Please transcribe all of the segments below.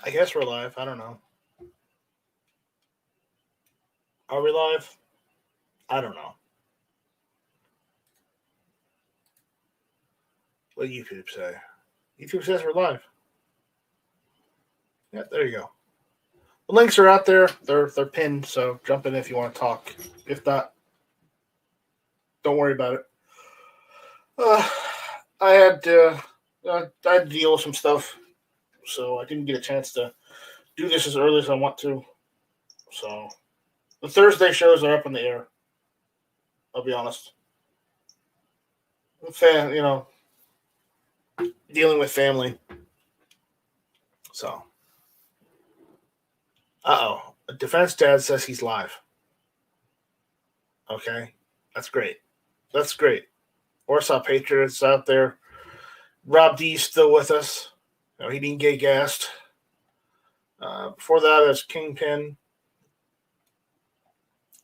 I guess we're live. I don't know. Are we live? I don't know. What did YouTube say? YouTube says we're live. Yeah, there you go. The links are out there. They're pinned, so jump in if you want to talk. If not, don't worry about it. I had to deal with some stuff, so I didn't get a chance to do this as early as I want to. So the Thursday shows are up in the air. I'll be honest. Dealing with family. So, a defense dad says he's live. Okay, that's great. That's great. Warsaw Patriots out there. Rob D's still with us. He didn't get gassed. Before that is Kingpin.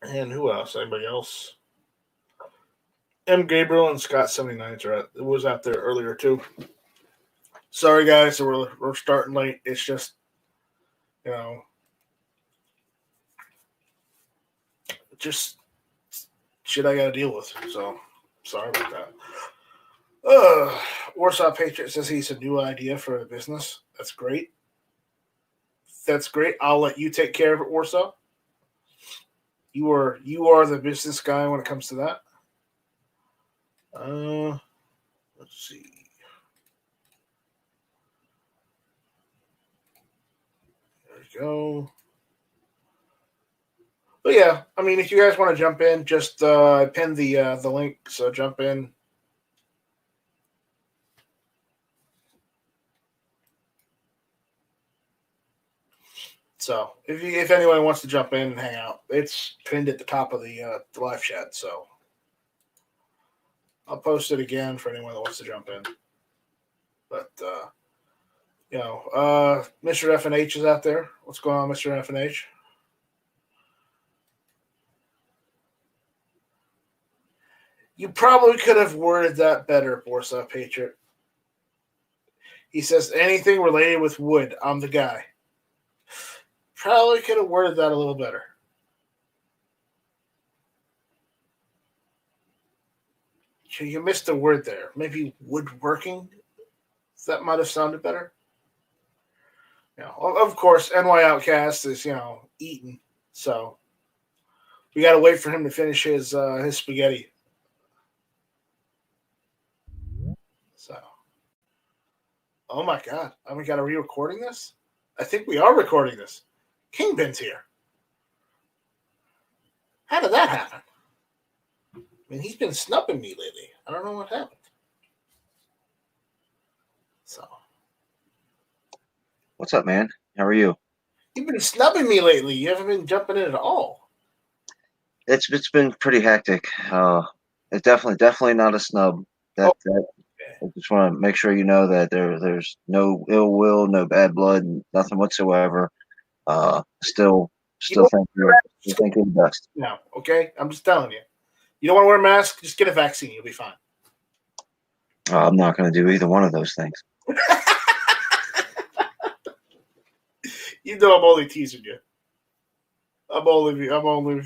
And who else? Anybody else? M. Gabriel and Scott 79 was out there earlier too. Sorry guys, so we're starting late. It's just just shit I gotta deal with. So sorry about that. Warsaw Patriot says he's a new idea for a business. That's great. That's great. I'll let you take care of it, Warsaw. You are the business guy when it comes to that. Let's see. There we go. But yeah, I mean, if you guys want to jump in, just pin the link. So jump in. So if anyone wants to jump in and hang out, it's pinned at the top of the live chat. So I'll post it again for anyone that wants to jump in. But Mr. F&H is out there. What's going on, Mr. F&H? You probably could have worded that better, Warsaw Patriot. He says, anything related with wood, I'm the guy. Probably could have worded that a little better. You missed the word there. Maybe woodworking? That might have sounded better. Of course, NY Outcast is, eating. So we got to wait for him to finish his spaghetti. So, oh my God. Are we got to re-recording this? I think we are recording this. Kingpin's here. How did that happen? I mean, he's been snubbing me lately. I don't know what happened. So, what's up, man? How are you? You've been snubbing me lately. You haven't been jumping in at all. It's been pretty hectic. It's definitely not a snub. I just want to make sure you know that there's no ill will, no bad blood, nothing whatsoever. Still think you're the best. No, okay? I'm just telling you. You don't want to wear a mask? Just get a vaccine. You'll be fine. I'm not going to do either one of those things. You know I'm only teasing you. I'm only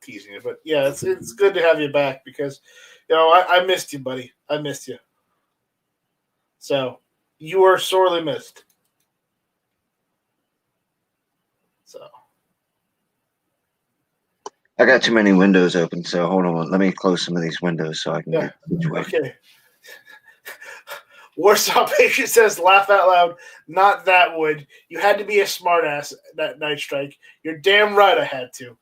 teasing you. But yeah, it's good to have you back because I missed you, buddy. I missed you. So you are sorely missed. So I got too many windows open, so hold on. Let me close some of these windows so I can get situated. Okay. Warsaw Patient says, laugh out loud. Not that wood. You had to be a smartass that night, Strike. You're damn right I had to.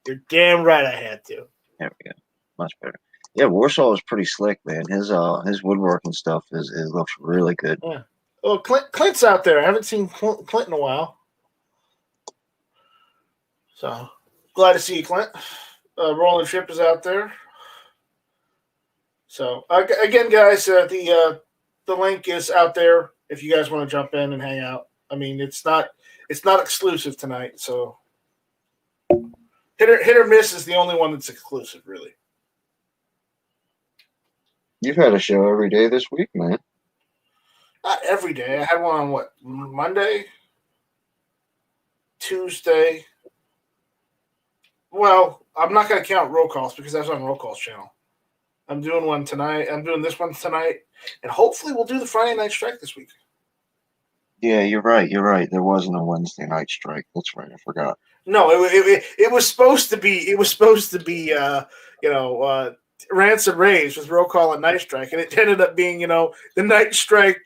You're damn right I had to. There we go. Much better. Yeah, Warsaw is pretty slick, man. His woodworking stuff it looks really good. Yeah. Well, Clint's out there. I haven't seen Clint in a while. So glad to see you, Clint. Roland Ship is out there. So again, guys, the link is out there if you guys want to jump in and hang out. I mean, it's not exclusive tonight, so hit or miss is the only one that's exclusive, really. You've had a show every day this week, man. Not every day. I had one on Monday. Tuesday. Well, I'm not going to count roll calls because that's on roll calls channel. I'm doing one tonight. I'm doing this one tonight, and hopefully we'll do the Friday night strike this week. Yeah, you're right. You're right. There wasn't a Wednesday night strike. That's right. I forgot. No, it was supposed to be. It was supposed to be. Ransom Rays with roll call and night strike, and it ended up being the night strike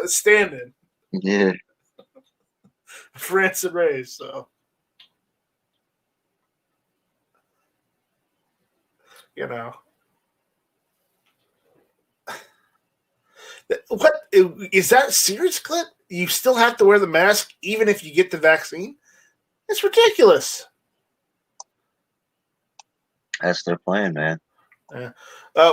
stand-in. Yeah. For Ransom Rays. So what is that serious, Clint? You still have to wear the mask even if you get the vaccine? It's ridiculous. That's their plan, man. Yeah.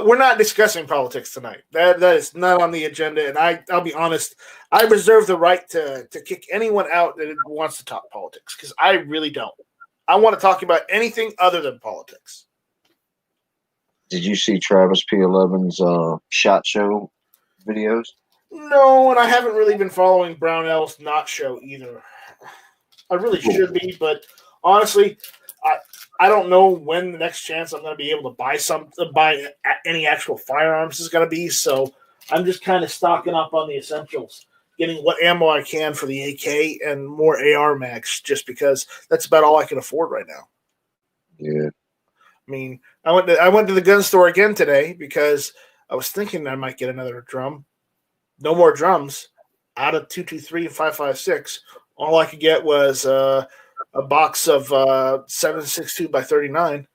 We're not discussing politics tonight. That is not on the agenda. And I'll be honest, I reserve the right to kick anyone out that wants to talk politics because I really don't. I want to talk about anything other than politics. Did you see Travis P11's SHOT Show videos? No, and I haven't really been following Brownell's Not Show either. I really should be, but honestly, I don't know when the next chance I'm going to be able to buy any actual firearms is going to be. So I'm just kind of stocking up on the essentials, getting what ammo I can for the AK and more AR mags, just because that's about all I can afford right now. Yeah. I mean, I went to the gun store again today because I was thinking I might get another drum. No more drums. Out of 223 and 5.56, all I could get was a box of 7.62 by 39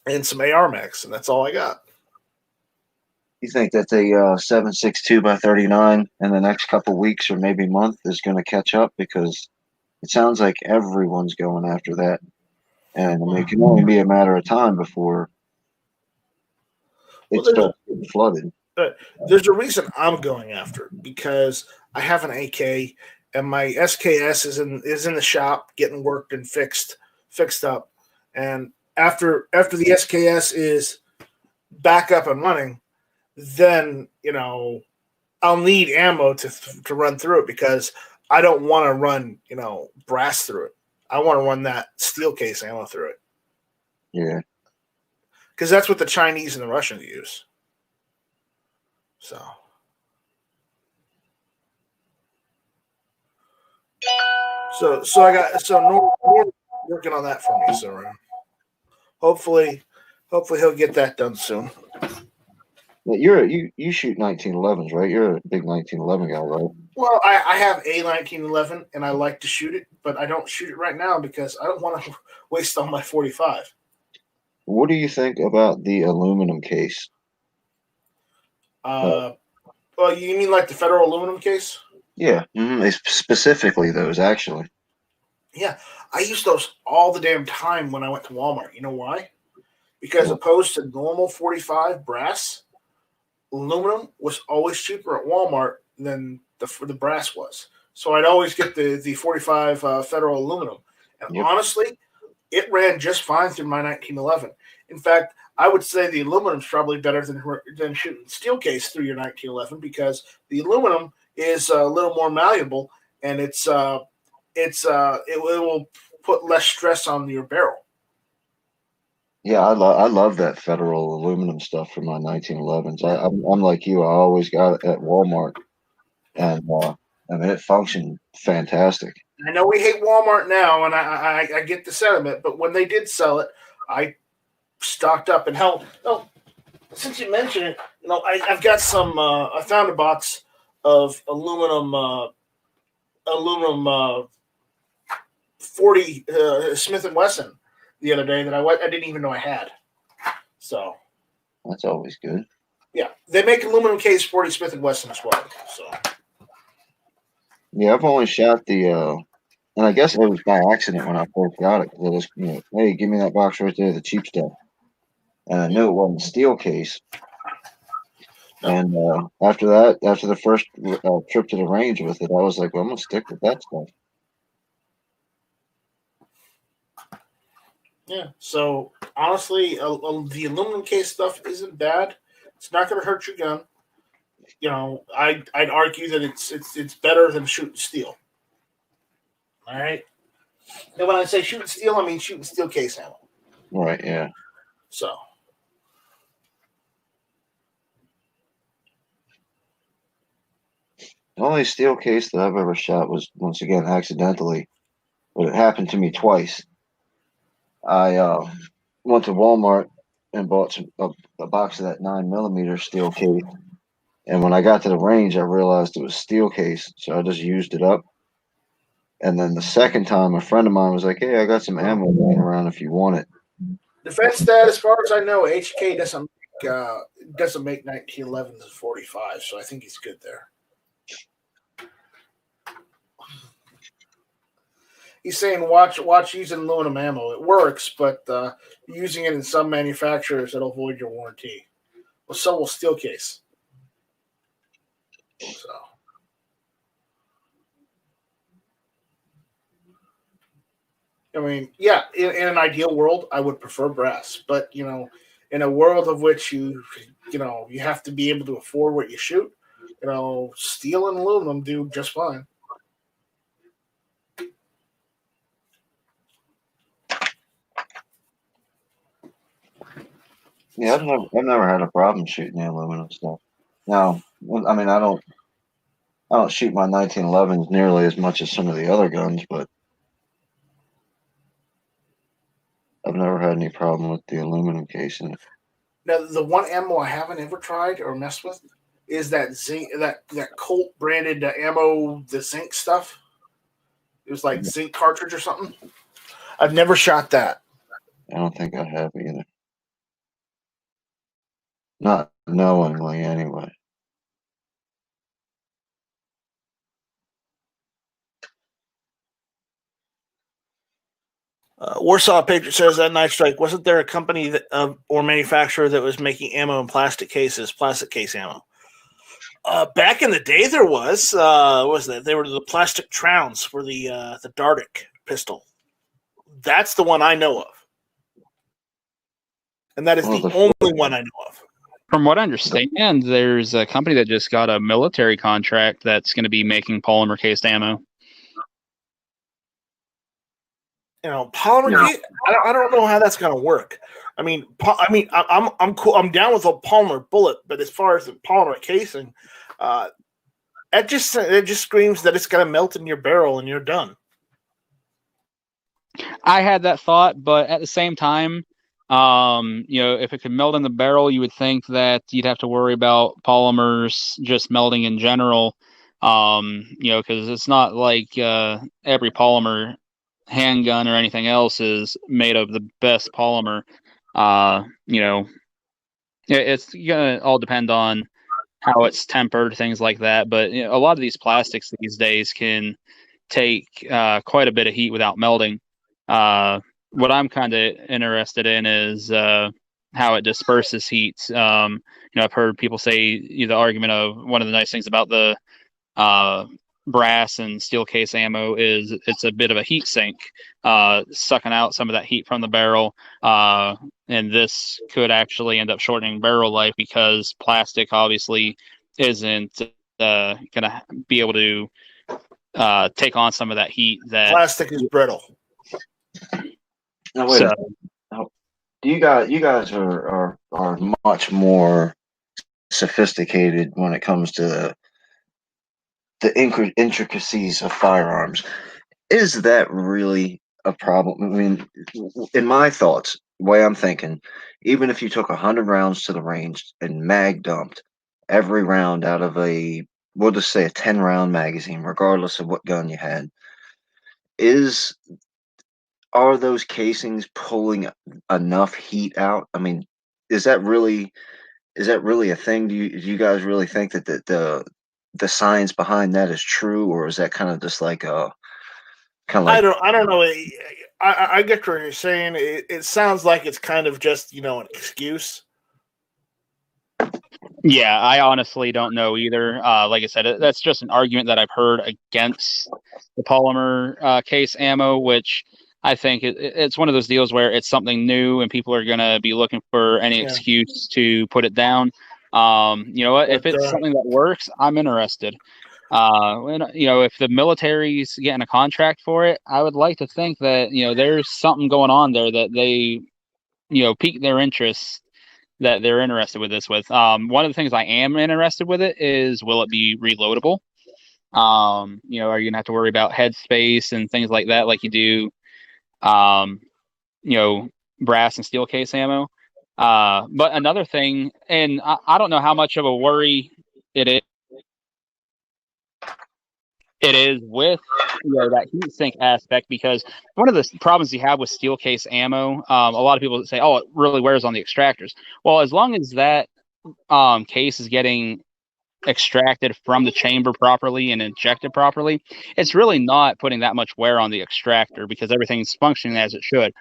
and some AR mags, and that's all I got. You think that the 7.62 by 39 in the next couple weeks or maybe month is going to catch up? Because it sounds like everyone's going after that. And I mean, it can only be a matter of time before it starts getting flooded. There's a reason I'm going after it, because I have an AK and my SKS is in the shop getting worked and fixed up. And after the SKS is back up and running, then I'll need ammo to run through it, because I don't want to run brass through it. I want to run that steel case ammo through it. Yeah, because that's what the Chinese and the Russians use. So I got Norm working on that for me. So hopefully he'll get that done soon. You shoot 1911s, right? You're a big 1911 guy, right? Well, I have a 1911 and I like to shoot it, but I don't shoot it right now because I don't want to waste all my 45. What do you think about the aluminum case? Well, you mean like the federal aluminum case? Yeah, specifically those, actually. Yeah, I use those all the damn time when I went to Walmart. You know why? Because opposed to normal 45 brass, aluminum was always cheaper at Walmart than the brass was. So I'd always get the 45 federal aluminum. And honestly, it ran just fine through my 1911. In fact, I would say the aluminum's probably better than shooting steel case through your 1911, because the aluminum is a little more malleable, and it will put less stress on your barrel. Yeah, I love that federal aluminum stuff for my 1911s. I'm like you. I always got it at Walmart, and I mean, it functioned fantastic. I know we hate Walmart now, and I get the sentiment, but when they did sell it, I stocked up. And hell, since you mention it, I've got some. I found a box of aluminum 40 Smith & Wesson the other day that I didn't even know I had. So that's always good. Yeah, they make aluminum case 40 Smith & Wesson as well. So yeah, I've only shot the, and I guess it was by accident when I first got it. It was, hey, give me that box right there, the cheap stuff. And I knew it wasn't steel case. And after the first trip to the range with it, I was like, well, I'm going to stick with that stuff. Yeah, so honestly, the aluminum case stuff isn't bad. It's not going to hurt your gun. I'd argue that it's better than shooting steel. All right. And when I say shooting steel, I mean shooting steel case ammo. Right. Yeah. So. The only steel case that I've ever shot was, once again, accidentally, but it happened to me twice. I went to Walmart and bought a box of that 9mm steel case, and when I got to the range, I realized it was steel case, so I just used it up. And then the second time, a friend of mine was like, "Hey, I got some ammo laying around if you want it." Defense that, as far as I know, HK doesn't make 1911s and 45, so I think he's good there. He's saying watch using aluminum ammo. It works, but using it in some manufacturers, it'll void your warranty. Well, so will steel case. So. I mean, yeah, in an ideal world, I would prefer brass, but in a world of which you have to be able to afford what you shoot, steel and aluminum do just fine. Yeah, I've never had a problem shooting the aluminum stuff. Now, I mean, I don't shoot my 1911s nearly as much as some of the other guns, but I've never had any problem with the aluminum case in it. Now, the one ammo I haven't ever tried or messed with is that zinc, that Colt branded ammo, the zinc stuff. It was like zinc cartridge or something. I've never shot that. I don't think I have either. Not knowingly, anyway. Warsaw Patriot says that Night Strike, wasn't there a company that or manufacturer that was making ammo in plastic cases, plastic case ammo? Back in the day, there was. Was that they were the plastic Trowns for the Dardic pistol? That's the one I know of, and that is the only one I know of. From what I understand, there's a company that just got a military contract that's going to be making polymer cased ammo. Polymer. Yeah. I don't know how that's going to work. I mean, I'm cool. I'm down with a polymer bullet, but as far as the polymer casing, it just screams that it's going to melt in your barrel and you're done. I had that thought, but at the same time, if it could melt in the barrel, you would think that you'd have to worry about polymers just melting in general. Because it's not like every polymer handgun or anything else is made of the best polymer. It's gonna all depend on how it's tempered, things like that. But a lot of these plastics these days can take quite a bit of heat without melting. What I'm kind of interested in is how it disperses heat. I've heard people say the argument of one of the nice things about the brass and steel case ammo is it's a bit of a heat sink, sucking out some of that heat from the barrel. And this could actually end up shortening barrel life because plastic obviously isn't going to be able to take on some of that heat. That plastic is brittle. Now, wait. You guys are much more sophisticated when it comes to the intricacies of firearms. Is that really a problem? I mean, in my thoughts, the way I'm thinking, even if you took 100 rounds to the range and mag dumped every round out of we'll just say a 10-round magazine, regardless of what gun you had, are those casings pulling enough heat out? I mean, is that really a thing? Do you guys really think that the science behind that is true, or is that kind of just like I don't know. I get what you're saying. It sounds like it's kind of just an excuse. Yeah, I honestly don't know either. Like I said, that's just an argument that I've heard against the polymer case ammo, which I think it's one of those deals where it's something new and people are going to be looking for any excuse to put it down. You know what? If it's something that works, I'm interested. If the military's getting a contract for it, I would like to think that there's something going on there that they pique their interest, that they're interested with this with. One of the things I am interested with it is, will it be reloadable? Are you gonna have to worry about headspace and things like that, like you do, brass and steel case ammo? But another thing, and I don't know how much of a worry it is with that heat sink aspect, because one of the problems you have with steel case ammo, a lot of people say, oh, it really wears on the extractors. Well, as long as that case is getting extracted from the chamber properly and injected properly, it's really not putting that much wear on the extractor, because everything's functioning as it should.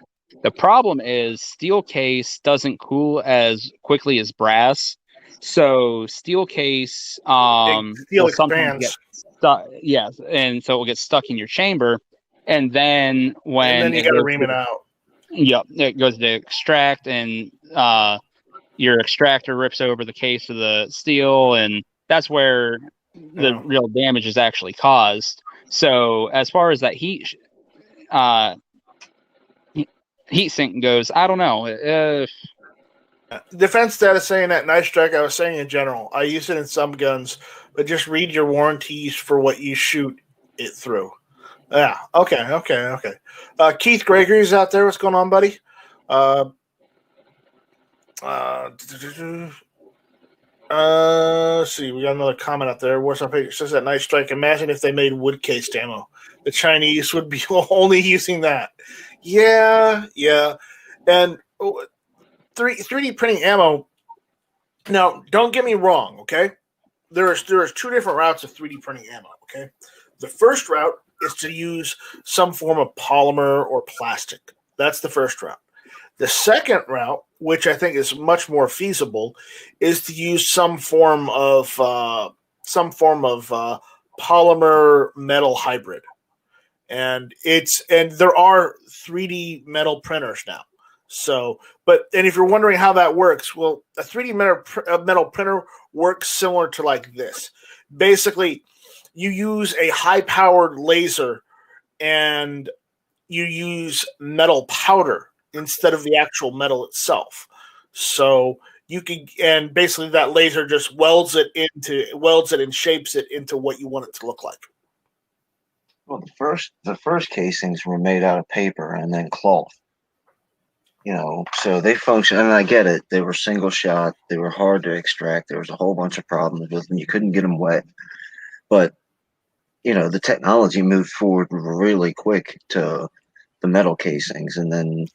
The problem is steel case doesn't cool as quickly as brass. So steel case steel will sometimes expands. get stuck. Yes, and so it will get stuck in your chamber, and then when you got to ream it out. Yep, it goes to extract, and your extractor rips over the case of the steel, and that's where the real damage is actually caused. So as far as that heat sink goes, I don't know. Defense status saying that Night Strike, I was saying in general. I use it in some guns, but just read your warranties for what you shoot it through. Yeah, okay. Keith Gregory's out there. What's going on, buddy? Let's see. We got another comment out there. What's up? It says that Night Strike. Imagine if they made wood cased ammo. The Chinese would be only using that. Yeah. And 3D printing ammo. Now, don't get me wrong, okay? There's two different routes of 3D printing ammo, okay? The first route is to use some form of polymer or plastic. That's the first route. The second route, which I think is much more feasible, is to use some form of polymer metal hybrid. And there are 3D metal printers now. So, and if you're wondering how that works, well, a 3D metal printer works similar to like this. Basically, you use a high-powered laser and you use metal powder instead of the actual metal itself. So and basically that laser just welds it and shapes it into what you want it to look like. Well, the first casings were made out of paper and then cloth. So they function, and I get it. They were single shot. They were hard to extract. There was a whole bunch of problems with them. You couldn't get them wet. But, the technology moved forward really quick to the metal casings. And then,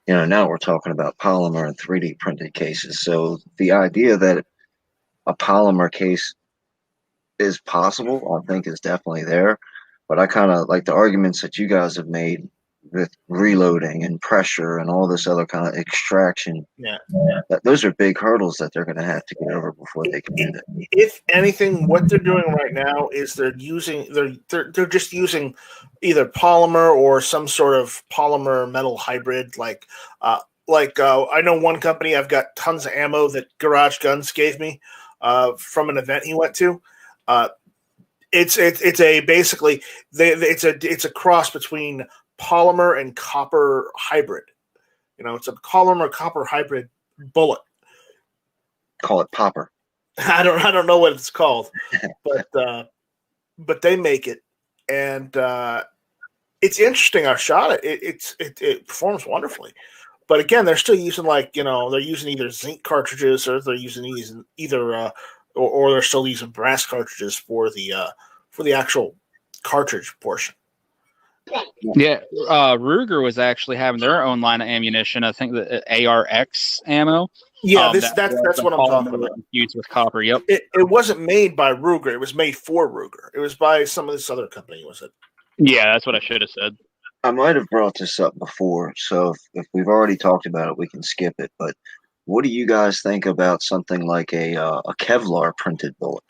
now we're talking about polymer and 3D printed cases. So the idea that a polymer case is possible, I think, is definitely there. But I kind of like the arguments that you guys have made with reloading and pressure and all this other kind of extraction. Yeah. Those are big hurdles that they're going to have to get over before they can do it. If anything, what they're doing right now is they're just using either polymer or some sort of polymer metal hybrid. I know one company, I've got tons of ammo that Garage Guns gave me from an event he went to. It's a cross between polymer and copper hybrid. It's a polymer copper hybrid bullet. Call it popper. I don't know what it's called, but they make it, and it's interesting. I shot it. It performs wonderfully, but again, they're still using they're using either zinc cartridges or they're using or they're still using brass cartridges for the actual cartridge portion. Yeah, Ruger was actually having their own line of ammunition. I think the ARX ammo. Yeah, that's what I'm talking about. Used with copper. Yep. It wasn't made by Ruger. It was made for Ruger. It was by some of this other company. Was it? Yeah, that's what I should have said. I might have brought this up before, so if we've already talked about it, we can skip it. But what do you guys think about something like a Kevlar printed bullet?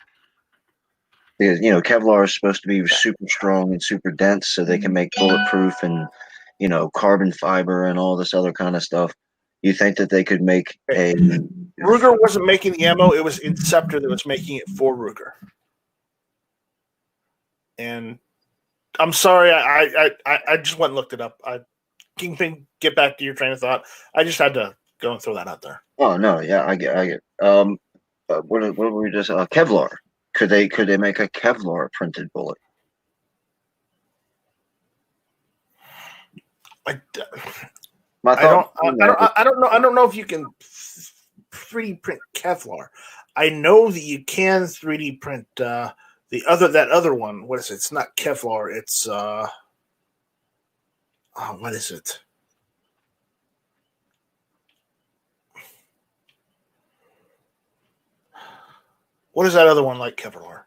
Because Kevlar is supposed to be super strong and super dense, so they can make bulletproof and carbon fiber and all this other kind of stuff. You think that they could make a Ruger wasn't making the ammo; it was Inceptor that was making it for Ruger. And I'm sorry, I just went and looked it up. Kingpin, get back to your train of thought. I just had to go and throw that out there. Oh no, yeah, I get. What were we just Kevlar? Could they make a Kevlar printed bullet? I My thought. I don't know if you can 3D print Kevlar. I know that you can 3D print that other one. What is it? It's not Kevlar. It's what is it? What is that other one like Kevlar?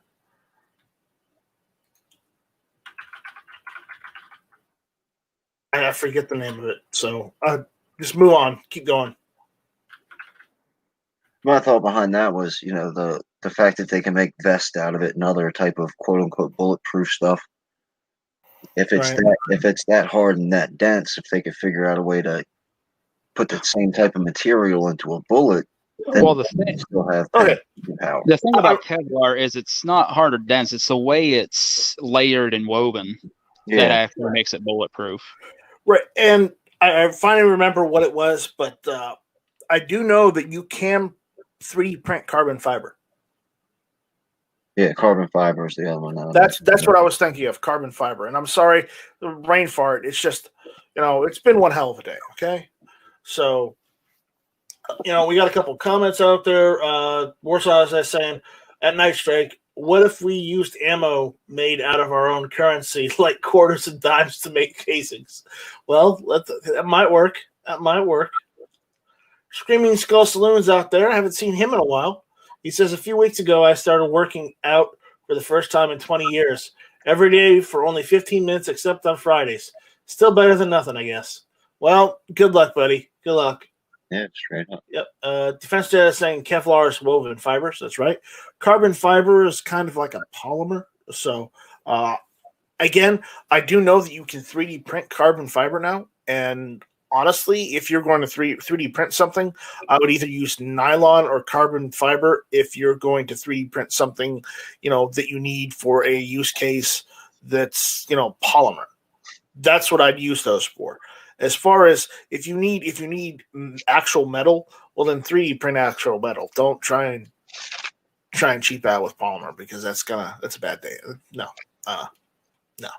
I forget the name of it. So just move on. Keep going. My thought behind that was, the fact that they can make vests out of it and other type of quote unquote bulletproof stuff. If it's that hard and that dense, if they could figure out a way to put the same type of material into a bullet, then well, the thing, still have okay. power. The thing about Kevlar is it's not hard or dense; it's the way it's layered and woven that actually makes it bulletproof. Right, and I finally remember what it was, but I do know that you can 3D print carbon fiber. Yeah, carbon fiber is the other one. That's what I was thinking of, carbon fiber. And I'm sorry, the rain fart. It's just, it's been one hell of a day. Okay, so we got a couple comments out there. Warsaw is saying at Night Strike, what if we used ammo made out of our own currency, like quarters and dimes, to make casings? Well, that might work. That might work. Screaming Skull Saloon's out there. I haven't seen him in a while. He says, a few weeks ago, I started working out for the first time in 20 years. Every day for only 15 minutes, except on Fridays. Still better than nothing, I guess. Well, good luck, buddy. Good luck. Yeah, straight up. Yep. Defense Jet is saying Kevlar is woven fibers. That's right. Carbon fiber is kind of like a polymer. So, again, I do know that you can 3D print carbon fiber now. And honestly, if you're going to 3D print something, I would either use nylon or carbon fiber if you're going to 3D print something, that you need for a use case that's, polymer. That's what I'd use those for. As far as if you need actual metal, well then 3D print actual metal. Don't try and cheap out with polymer because that's a bad day. No. No.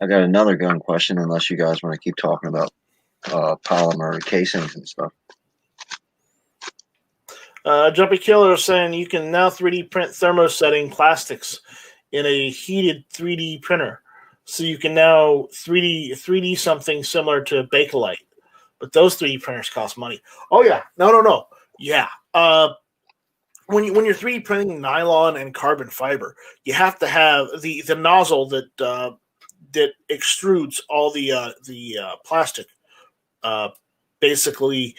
I got another gun question, unless you guys want to keep talking about polymer casings and stuff. Jumpy Killer is saying you can now 3D print thermosetting plastics in a heated 3D printer. So you can now 3D something similar to Bakelite. But those 3D printers cost money. Oh, yeah. No. Yeah. When you're 3D printing nylon and carbon fiber, you have to have the nozzle that extrudes all the plastic. Basically,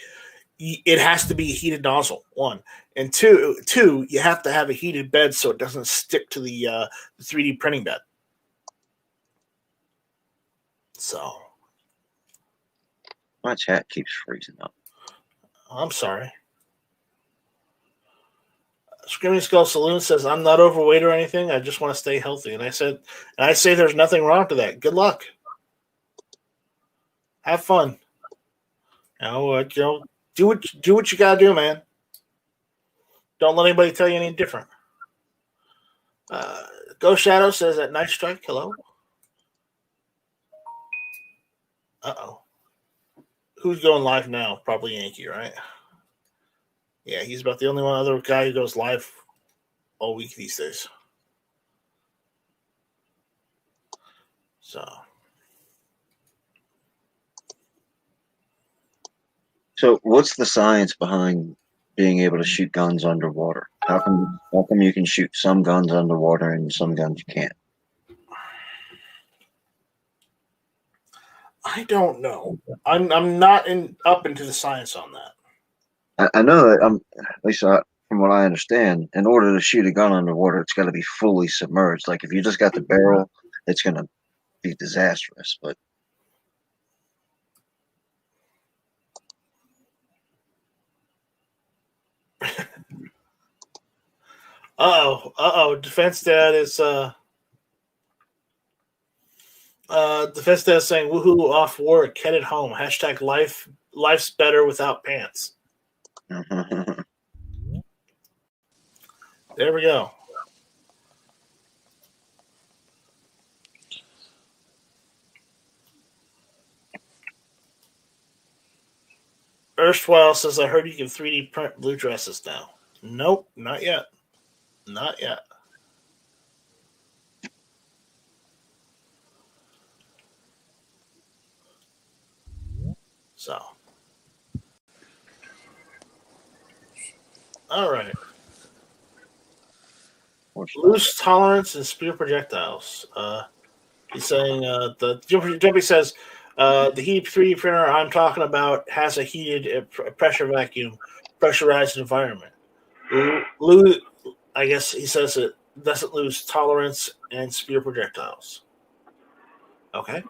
it has to be a heated nozzle, one. And two, you have to have a heated bed so it doesn't stick to the 3D printing bed. So. My chat keeps freezing up. I'm sorry. Screaming Skull Saloon says, I'm not overweight or anything. I just want to stay healthy. And I say there's nothing wrong to that. Good luck. Have fun. Do what you got to do, man. Don't let anybody tell you any different. Ghost Shadow says at Night Strike, hello. Uh-oh. Who's going live now? Probably Yankee, right? Yeah, he's about the only one other guy who goes live all week these days. So what's the science behind being able to shoot guns underwater? How come you can shoot some guns underwater and some guns you can't? I don't know. I'm not up into the science on that. I know that at least from what I understand, in order to shoot a gun underwater, it's got to be fully submerged. Like if you just got the barrel, it's going to be disastrous. But Defense Dad is Defense Dad is saying woohoo off work, headed home. Hashtag life's better without pants. There we go. Erstwhile says, I heard you can 3D print blue dresses now. Nope, not yet. Not yet. So. All right. Loose tolerance and spear projectiles. He's saying the Jumpy says the heat 3D printer I'm talking about has a heated pressure vacuum, pressurized environment. I guess he says it doesn't lose tolerance and spear projectiles. Okay.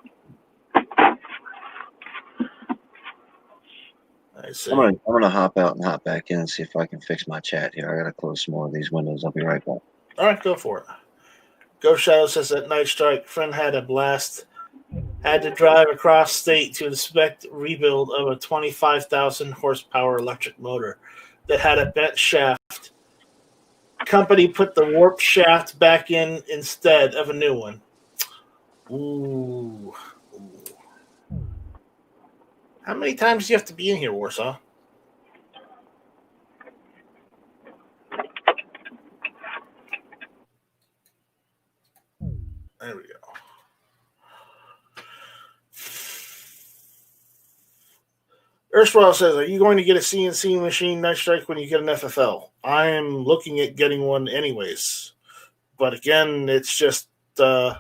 I'm gonna hop out and hop back in and see if I can fix my chat here. I gotta close some more of these windows. I'll be right back. All right, go for it. Ghost Shadow says that Night Strike friend had a blast. Had to drive across state to inspect rebuild of a 25,000 horsepower electric motor that had a bent shaft. Company put the warped shaft back in instead of a new one. Ooh. How many times do you have to be in here, Warsaw? There we go. Erstwhile says, are you going to get a CNC machine, Night Strike, when you get an FFL? I am looking at getting one anyways. But again, it's just trying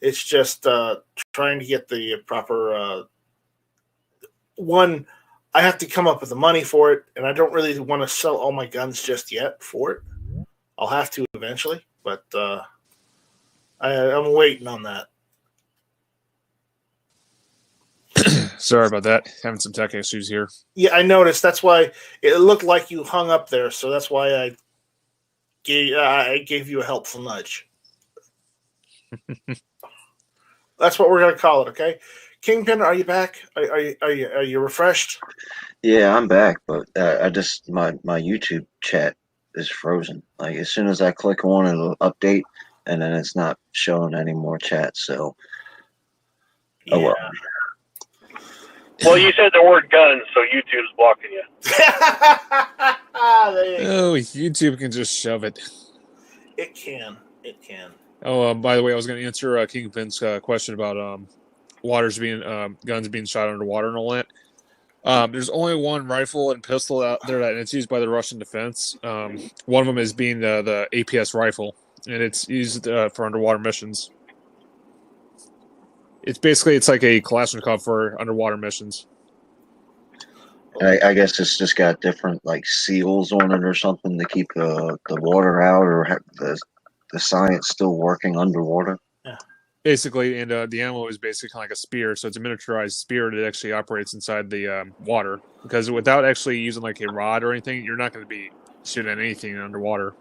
to get the proper one. I have to come up with the money for it, and I don't really want to sell all my guns just yet for it. I'll have to eventually, but I'm waiting on that. Sorry about that. Having some tech issues here. Yeah, I noticed. That's why it looked like you hung up there, so that's why I gave you a helpful nudge. That's what we're going to call it, okay? Kingpin, are you back? Are you refreshed? Yeah, I'm back, but I just my YouTube chat is frozen. Like as soon as I click on, it'll update, and then it's not showing any more chat. So, Yeah. oh well. Well, you said the word guns, so YouTube's blocking you. Oh, YouTube can just shove it. It can. It can. Oh, by the way, I was going to answer Kingpin's question about guns being shot underwater and all that. There's only one rifle and pistol out there that it's used by the Russian defense. One of them is being the APS rifle, and it's used for underwater missions. It's like a Kalashnikov for underwater missions. I guess it's just got different like seals on it or something to keep the water out, or the science still working underwater. Yeah. Basically, and the ammo is basically kind of like a spear, so it's a miniaturized spear that actually operates inside the water. Because without actually using like a rod or anything, you're not going to be shooting at anything underwater.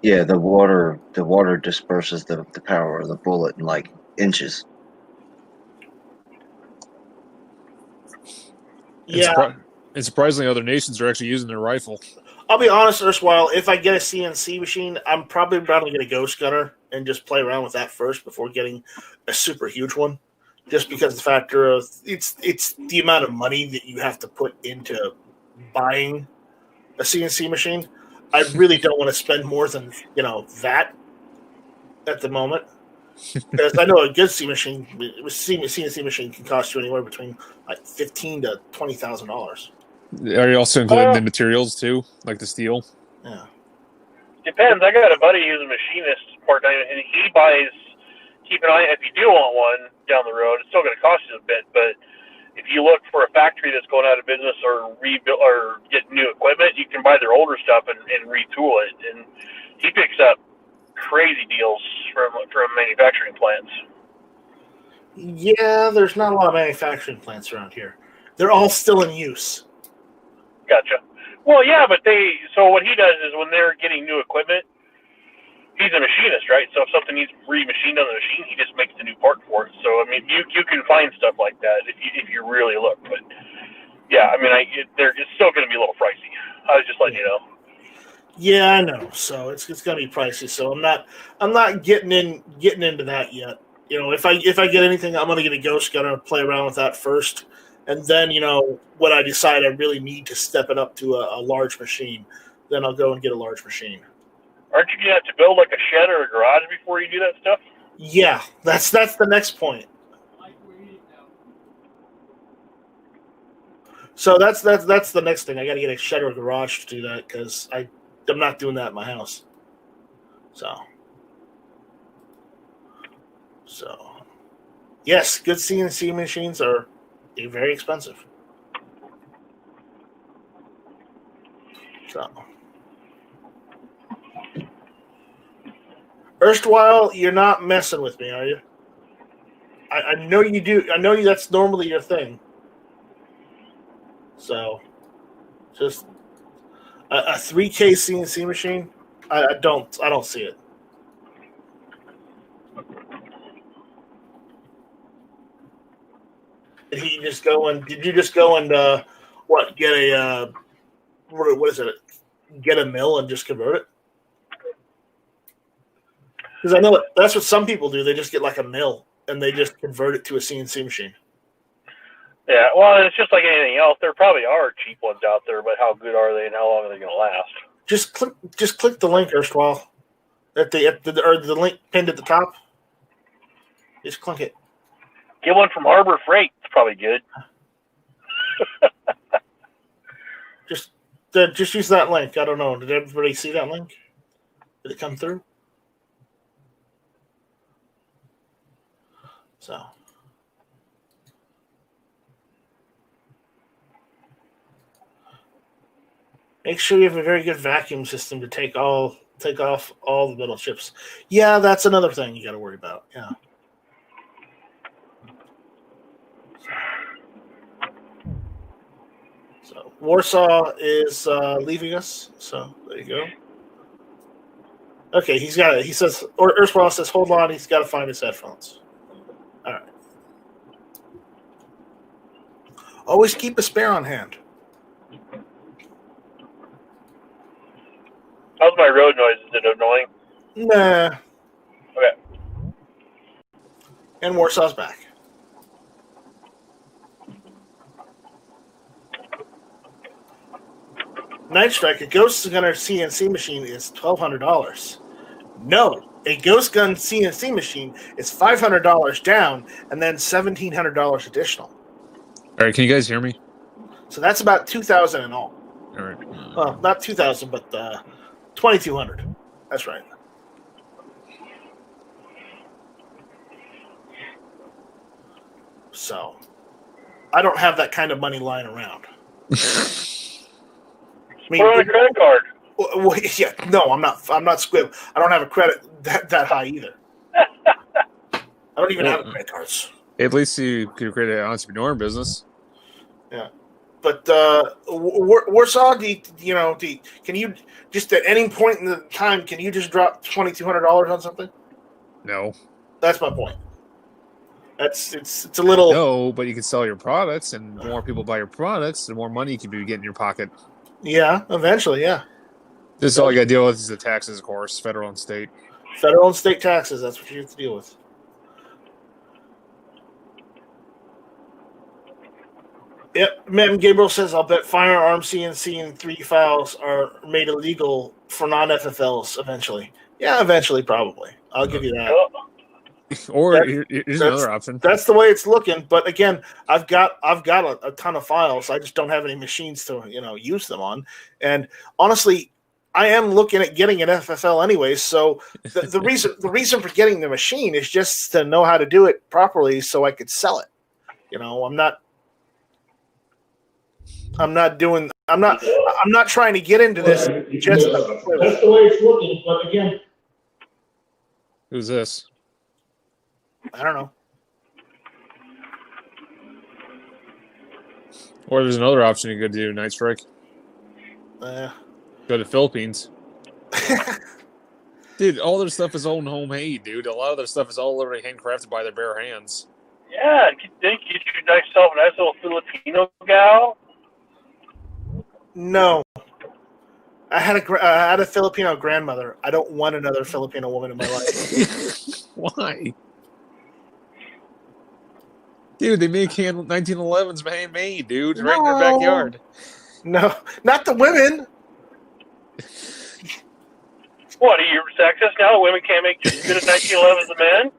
Yeah, the water disperses the power of the bullet in like inches. Yeah. And surprisingly, other nations are actually using their rifle. I'll be honest, Erstwhile, if I get a CNC machine, I'm probably going to get a Ghost Gunner and just play around with that first before getting a super huge one. Just because the factor of it's the amount of money that you have to put into buying a CNC machine. I really don't want to spend more than that at the moment. Because I know a good CNC machine can cost you anywhere between like $15,000 to $20,000. Are you also including the materials too, like the steel? Yeah. Depends. I got a buddy who's a machinist part-time, and he buys. Keep an eye. If you do want one down the road, it's still going to cost you a bit. But if you look for a factory that's going out of business or rebuild or get new equipment, you can buy their older stuff and retool it. And he picks up crazy deals from manufacturing plants. Yeah, there's not a lot of manufacturing plants around here. They're all still in use. Gotcha. Well, yeah, but so what he does is when they're getting new equipment, he's a machinist, right? So if something needs remachined on the machine, he just makes the new part for it. So I mean, you can find stuff like that if you really look. But yeah, I mean, it's still going to be a little pricey. I was just letting you know. Yeah, I know. So it's going to be pricey. So I'm not getting into that yet. You know, if I get anything, I'm going to get a ghost gunner, play around with that first, and then when I decide I really need to step it up to a large machine, then I'll go and get a large machine. Aren't you going to have to build like a shed or a garage before you do that stuff? Yeah, that's the next point. So that's the next thing. I got to get a shed or a garage to do that because I'm not doing that in my house. So yes, good CNC machines are very expensive. So erstwhile, you're not messing with me, are you? I know you do. I know that's normally your thing. So, just a 3K CNC machine. I don't see it. Did you just go and get a what is it? Get a mill and just convert it? Because I know that's what some people do. They just get like a mill and they just convert it to a CNC machine. Yeah, well, it's just like anything else. There probably are cheap ones out there, but how good are they and how long are they going to last? Just click the link, erstwhile, or the link pinned at the top. Just click it. Get one from Harbor Freight. It's probably good. Just use that link. I don't know. Did everybody see that link? Did it come through? So. Make sure you have a very good vacuum system to take off all the metal chips. Yeah, that's another thing you got to worry about. Yeah. So Warsaw is leaving us. So there you go. Okay, he says, or Earthwell says, hold on, he's got to find his headphones. All right. Always keep a spare on hand. How's my road noise? Is it annoying? Nah. Okay. And Warsaw's back. Night Strike, a Ghost Gunner CNC machine is $1,200. No, a Ghost Gun CNC machine is $500 down and then $1,700 additional. All right, can you guys hear me? So that's about $2,000 in all. All right. Well, not $2,000, but $2,200. That's right. So, I don't have that kind of money lying around. I mean, put on a credit card. Well, yeah, no, I'm not squib. I don't have a credit that high either. I don't even have credit cards. At least you could create an entrepreneur business. Yeah, but Warsaw, can you just at any point in the time can you just drop $2,200 on something? No. That's my point. It's a little. No, but you can sell your products, and the more people buy your products, the more money you can be getting in your pocket. Yeah, eventually, yeah. This is all you got to deal with is the taxes, of course, federal and state. Federal and state taxes, that's what you have to deal with. Yep, Madam Gabriel says, I'll bet firearm CNC and 3D files are made illegal for non-FFLs eventually. Yeah, eventually, probably. I'll give you that. Or here's another option. That's the way it's looking. But again, I've got a ton of files. I just don't have any machines to use them on. And honestly, I am looking at getting an FFL anyways. So the reason for getting the machine is just to know how to do it properly, so I could sell it. I'm not trying to get into this. That's the way it's looking. But again, who's this? I don't know. Or there's another option you could do, Night Strike. Eh. Go to the Philippines. Dude, all their stuff is all homemade, dude. A lot of their stuff is all literally handcrafted by their bare hands. Yeah, then get yourself a nice little Filipino gal. No. I had a Filipino grandmother. I don't want another Filipino woman in my life. Why? Dude, they make 1911s handmade, dude, right in their backyard. No, not the women. What, are you sexist now? Women can't make just as good as 1911s as men?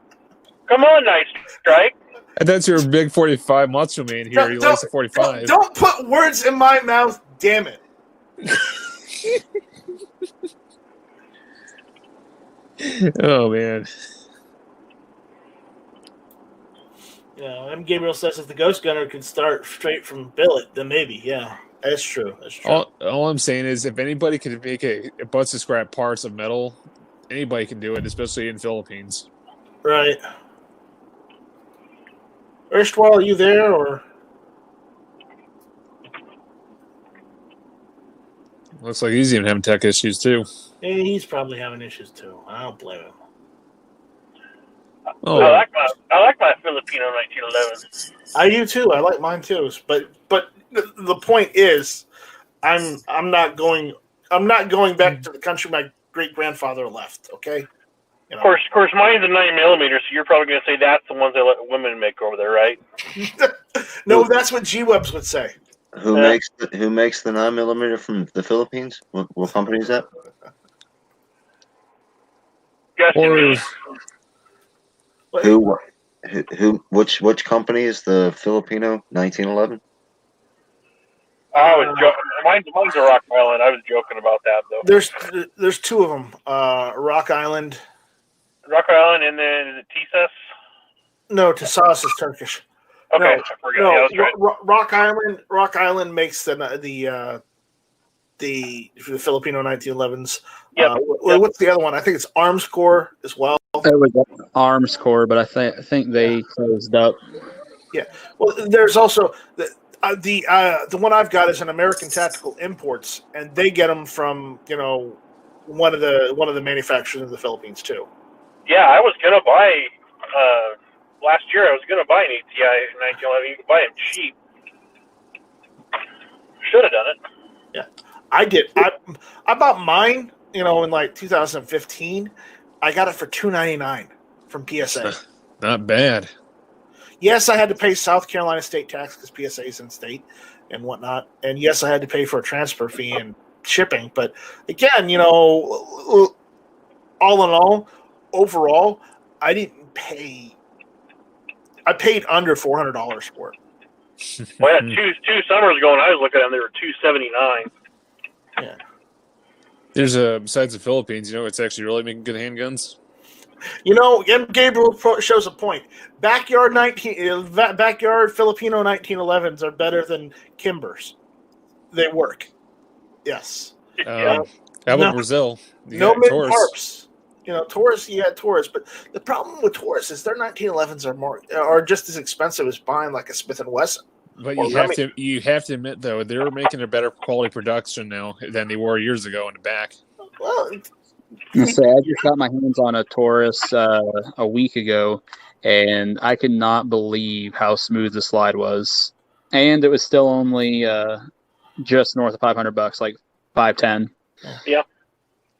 Come on, nice strike. And that's your big 45 macho man here. He likes the 45. Don't put words in my mouth, damn it. Oh, man. Yeah, M. Gabriel says if the Ghost Gunner could start straight from billet, then maybe, yeah. That's true. That's true. All I'm saying is if anybody could make a bunch of scrap parts of metal, anybody can do it, especially in the Philippines. Right. Erstwhile, are you there, or? Looks like he's even having tech issues, too. Yeah, he's probably having issues, too. I don't blame him. Oh, I like my Filipino 1911s. I do, too. I like mine, too. But the point is, I'm not going back to the country my great grandfather left. Okay. You know. Of course, mine's a 9mm, so you're probably going to say that's the ones they let women make over there, right? No, that's what G-Webs would say. Who makes the 9mm from the Philippines? What company is that? Which company is the Filipino 1911? I was joking. Mine's a Rock Island. I was joking about that though. There's two of them. Rock Island, and then is it Tisas? No, Tisas is Turkish. Okay, I forgot. No, yeah, that's right. Rock Island makes the Filipino 1911s. Yep. What's the other one? I think it's Arms Corps as well. It was Arms Corps, but I think they closed up. Yeah. Well, there's also the one I've got is an American Tactical Imports, and they get them from one of the manufacturers in the Philippines too. Yeah, I was gonna buy last year. I was gonna buy an ATI 1911. You can buy them cheap. Should have done it. Yeah, I did. I bought mine. In like 2015, I got it for $2.99 from PSA. Not bad. Yes, I had to pay South Carolina state tax because PSA is in state and whatnot. And yes, I had to pay for a transfer fee and shipping. But again, all in all, overall, I didn't pay. I paid under $400 for it. Well, yeah, two summers ago when I was looking at them, they were $279. Yeah. There's besides the Philippines, it's actually really making good handguns. M. Gabriel shows a point. Backyard Filipino 1911s are better than Kimbers. They work. Yes. How about Brazil? No mid harps. Taurus. You had Taurus, but the problem with Taurus is their 1911s are just as expensive as buying like a Smith & Wesson. But you have to admit though they're making a better quality production now than they were years ago in the back. Well, I just got my hands on a Taurus a week ago, and I could not believe how smooth the slide was, and it was still only just north of $500, like $510. Yeah.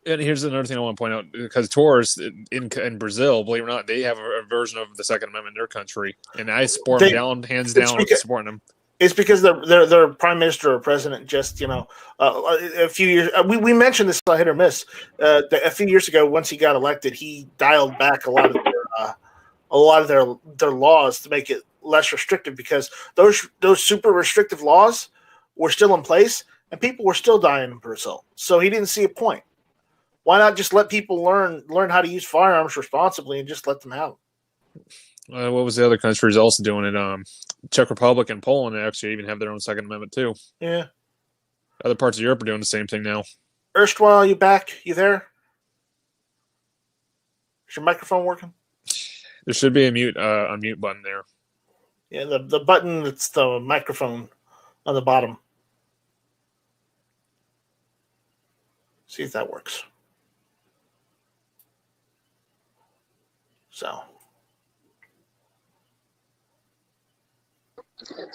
And here's another thing I want to point out, because Taurus in Brazil, believe it or not, they have a version of the Second Amendment in their country, and I support them hands down, supporting them. It's because their prime minister or president just a few years. We mentioned this hit or miss. A few years ago, once he got elected, he dialed back a lot of their laws to make it less restrictive because those super restrictive laws were still in place and people were still dying in Brazil. So he didn't see a point. Why not just let people learn how to use firearms responsibly and just let them have them? What was the other countries also doing it? Czech Republic and Poland actually even have their own Second Amendment too. Yeah. Other parts of Europe are doing the same thing now. Erstwhile, you back? You there? Is your microphone working? There should be a unmute button there. Yeah, the button that's the microphone on the bottom. See if that works. So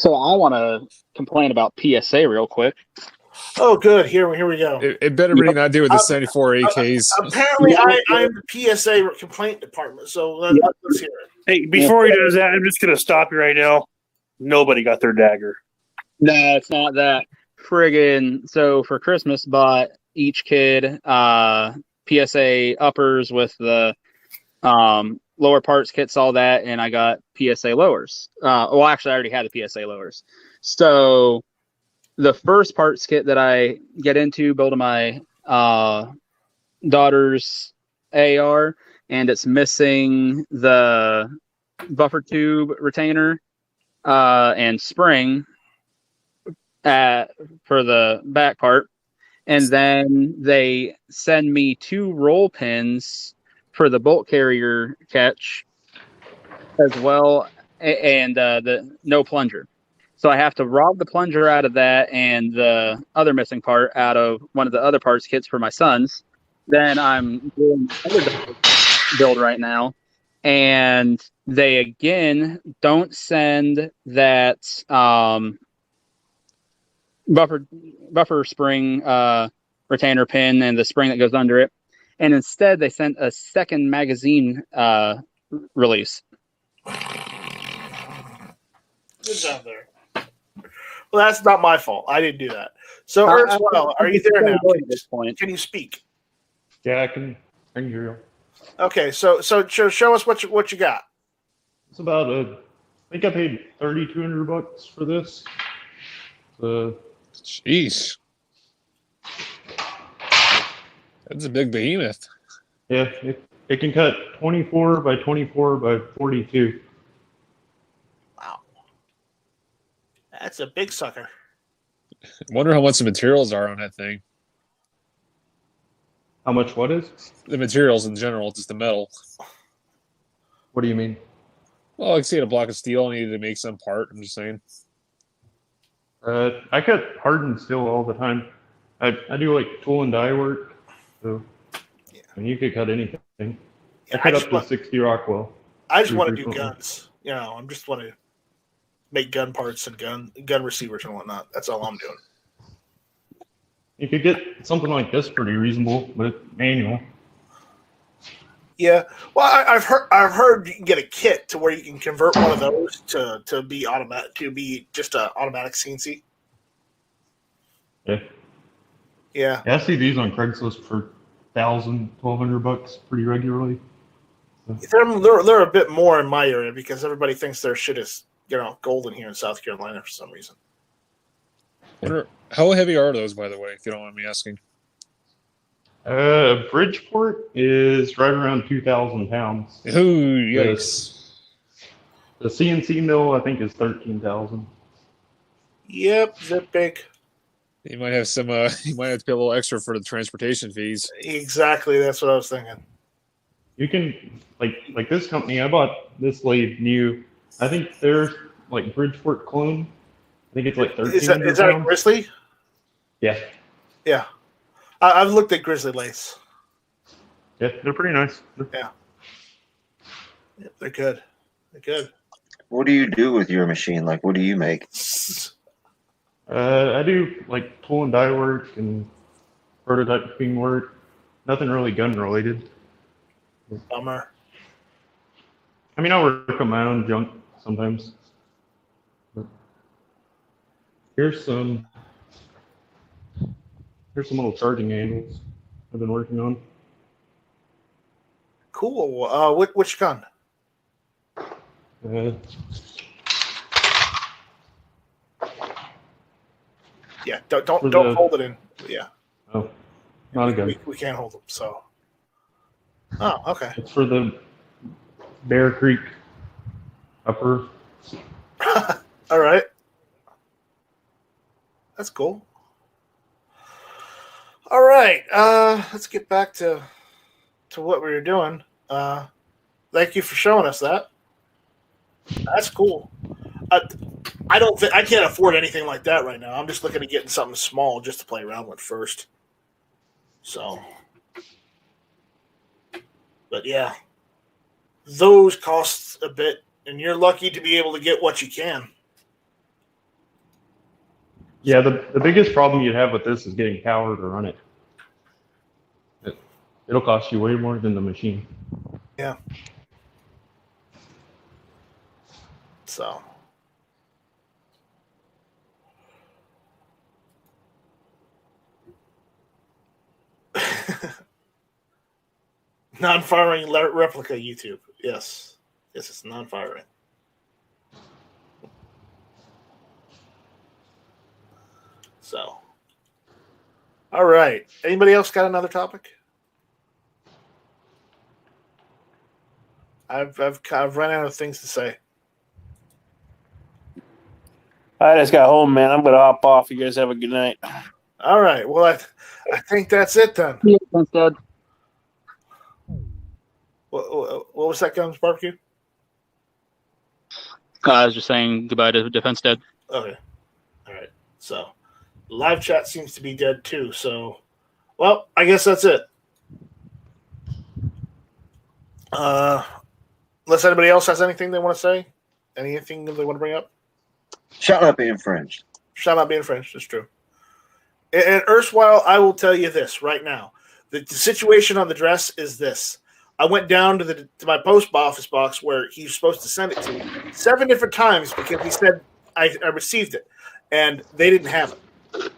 I want to complain about PSA real quick. oh, good. Here we go. It better be not do with the 74 AKs. Apparently, I'm the PSA complaint department. So let's hear it. Hey, before he does that, I'm just going to stop you right now. Nobody got their dagger. No, it's not that. Friggin' so for Christmas, bought each kid PSA uppers with the lower parts kits, all that, and I got PSA lowers. Well, actually, I already had the PSA lowers. So the first parts kit that I get into building my daughter's AR, and it's missing the buffer tube retainer and spring for the back part. And then they send me 2 roll pins for the bolt carrier catch as well, and the no plunger. So I have to rob the plunger out of that and the other missing part out of one of the other parts kits for my sons. Then I'm doing another build right now, and they again don't send that buffer spring retainer pin and the spring that goes under it, and instead they sent a second magazine release. Good job there. Well, that's not my fault. I didn't do that. So, Earthwell, are you there now? At this point, can you speak? Yeah, I can hear you. Okay, so show us what you got. It's about I think I paid $3,200 for this. Jeez. That's a big behemoth. Yeah, it can cut 24 by 24 by 42. Wow. That's a big sucker. I wonder how much the materials are on that thing. How much what is? The materials in general, just the metal. What do you mean? Well, I see a block of steel I needed to make some part. I'm just saying. I cut hardened steel all the time. I do like tool and die work, so Yeah. I mean, you could cut anything. Yeah, I cut up to 60 Rockwell. I just want to do frequently. guns. You know, I'm just want to make gun parts and gun receivers and whatnot. That's all I'm doing. You could get something like this pretty reasonable, but it's manual. Yeah. Well, I've heard you can get a kit to where you can convert one of those to be automatic, to be just an automatic CNC. Yeah. Yeah. I see these on Craigslist for $1,000, $1,200 pretty regularly. They're a bit more in my area because everybody thinks their shit is, you know, golden here in South Carolina for some reason. How heavy are those, by the way, if you don't mind me asking? Bridgeport is right around 2,000 pounds. Ooh, yikes. The CNC mill, I think, is 13,000. Yep, they're big. You might have some. You might have to pay a little extra for the transportation fees. Exactly, that's what I was thinking. You can like this company. I bought this lathe new. I think they're like Bridgeport clone. I think it's like 1,300 Is that a pounds. Grizzly? Yeah, Yeah. I've looked at Grizzly lathes. yeah, they're pretty nice. Yeah, they're good. They're good. What do you do with your machine? Like, what do you make? I do like tool and die work and prototyping work. Nothing really gun related. Bummer. I mean, I work on my own junk sometimes. But here's some little charging handles I've been working on. Cool. Which gun? Yeah. Don't hold it in. Yeah. Oh, not a gun. We can't hold them. So. Oh, okay. It's for the Bear Creek upper. All right. That's cool. All right. Let's get back to what we were doing. Thank you for showing us that. That's cool. I don't think I can't afford anything like that right now. I'm just looking at getting something small just to play around with first. So, but yeah, those cost a bit, and you're lucky to be able to get what you can. Yeah, the biggest problem you'd have with this is getting power to run it. It'll cost you way more than the machine. Yeah. So. Non-firing replica YouTube. Yes. Yes, it's non-firing. So. All right. Anybody else got another topic? I've run out of things to say. I just got home, man. I'm going to hop off. You guys have a good night. All right. Well, I think that's it then. Yeah, thanks, Dad. What was that, Guns Barbecue? I was just saying goodbye to Defense Dad. Okay. All right. So, live chat seems to be dead too. So, well, I guess that's it. Unless anybody else has anything they want to say, anything they want to bring up. Shall not be infringed. Shall not be infringed. That's true. And erstwhile, I will tell you this right now: the situation on the dress is this. I went down to my post office box where he's supposed to send it to me 7 different times because he said I received it, and they didn't have it.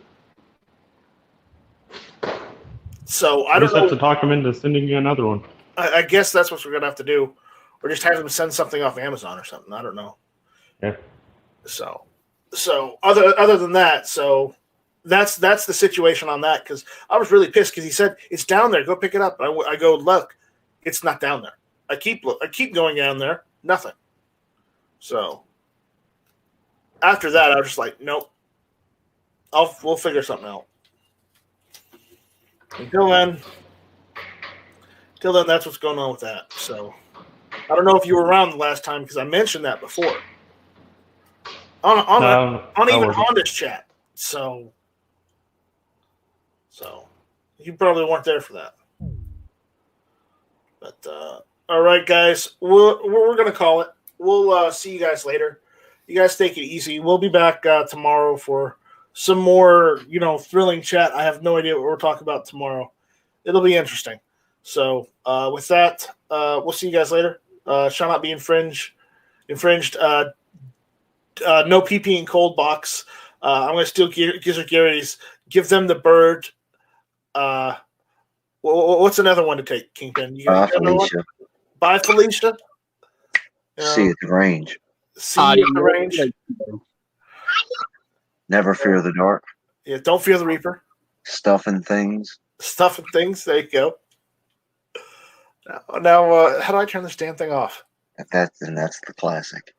So I don't know. Have to talk them into sending you another one. I guess that's what we're gonna have to do, or just have them send something off Amazon or something. I don't know. Yeah. So other than that, so that's the situation on that, because I was really pissed because he said it's down there. Go pick it up. I go look. It's not down there. I keep going down there. Nothing. So after that, I was just like, nope. We'll figure something out. Until then, that's what's going on with that. So I don't know if you were around the last time because I mentioned that before on this chat. So you probably weren't there for that. But all right, guys, we're gonna call it. We'll see you guys later. You guys take it easy. We'll be back tomorrow for some more, thrilling chat. I have no idea what we're talking about tomorrow. It'll be interesting. So with that, we'll see you guys later. Shall not be infringed. No PP and cold box. I'm going to steal Gizzard Gary's. Give them the bird. What's another one to take, Kingpin? Felicia. Bye, Felicia. See at the range. See you at the range. Never fear the dark. Yeah, don't fear the Reaper. Stuffing things. There you go. Now, how do I turn this damn thing off? That's the classic.